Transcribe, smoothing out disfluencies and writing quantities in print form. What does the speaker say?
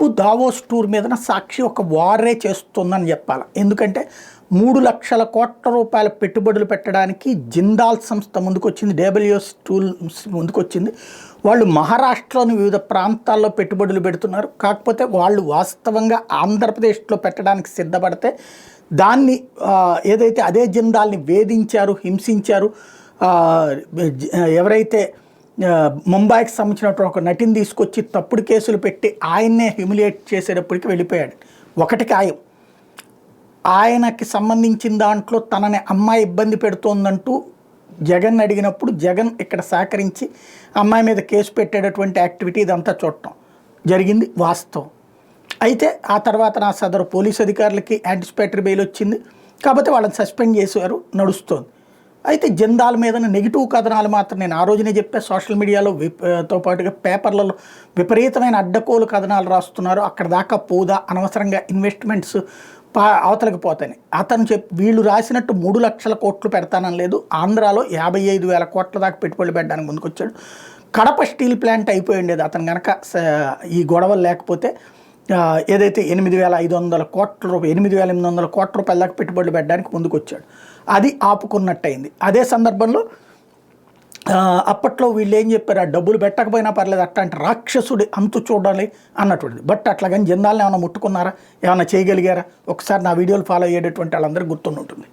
బాబు Davos tour మీద సాక్షి ఒక వారే చేస్తుందని చెప్పాలి. ఎందుకంటే 3,00,000 కోట్ల రూపాయల పెట్టుబడులు పెట్టడానికి జిందాల్ సంస్థ ముందుకొచ్చింది, డబ్ల్యూఎస్ టూల్స్ ముందుకొచ్చింది. వాళ్ళు మహారాష్ట్రలోని వివిధ ప్రాంతాల్లో పెట్టుబడులు పెడుతున్నారు. కాకపోతే వాళ్ళు వాస్తవంగా ఆంధ్రప్రదేశ్లో పెట్టడానికి సిద్ధపడితే దాన్ని ఏదైతే అదే జిందాల్ని వేధించారు, హింసించారు. ఎవరైతే ముంబైకి సంబంధించినటువంటి ఒక నటిని తీసుకొచ్చి తప్పుడు కేసులు పెట్టి ఆయన్నే హ్యూమిలియేట్ చేసేటప్పటికి వెళ్ళిపోయాడు. ఒకటి ఖాయం, ఆయనకి సంబంధించిన దాంట్లో తనని అమ్మాయి ఇబ్బంది పెడుతోందంటూ జగన్ అడిగినప్పుడు జగన్ ఇక్కడ సహకరించి అమ్మాయి మీద కేసు పెట్టేటటువంటి యాక్టివిటీ ఇదంతా చూడటం జరిగింది వాస్తవం. అయితే ఆ తర్వాత నా సదరు పోలీసు అధికారులకి యాంటిసిపేటరీ బెయిల్ వచ్చింది కాబట్టి వాళ్ళని సస్పెండ్ చేశారు, నడుస్తోంది. అయితే జిందాల్ మీద నెగిటివ్ కథనాలు మాత్రం నేను ఆ రోజునే చెప్పా. సోషల్ మీడియాలో తో పాటుగా పేపర్లలో విపరీతమైన అడ్డకోలు కథనాలు రాస్తున్నారు. అక్కడ దాకా పోదా, అనవసరంగా ఇన్వెస్ట్మెంట్స్ అవతలకి పోతాయి. అతను వీళ్ళు రాసినట్టు 3,00,000 కోట్లు పెడతానని లేదు. ఆంధ్రాలో 55,000 కోట్ల దాకా పెట్టుబడులు పెట్టడానికి ముందుకొచ్చాడు. కడప స్టీల్ ప్లాంట్ అయిపోయి ఉండేది అతను కనుక ఈ గొడవలు లేకపోతే. ఏదైతే 8,500 కోట్ల రూపాయలు 8,800 కోట్ల రూపాయల దాకా పెట్టుబడులు పెట్టడానికి ముందుకు వచ్చాడు, అది ఆపుకున్నట్టయింది. అదే సందర్భంలో అప్పట్లో వీళ్ళు ఏం చెప్పారు, ఆ డబ్బులు పెట్టకపోయినా పర్లేదు అట్లాంటి రాక్షసుడి అంతు చూడాలి అన్నటువంటిది. బట్ అట్లాగని జిందాల్ని ఏమైనా ముట్టుకున్నారా, ఏమైనా చేయగలిగారా? ఒకసారి నా వీడియోలు ఫాలో అయ్యేటటువంటి వాళ్ళందరికీ గుర్తుంటుంది.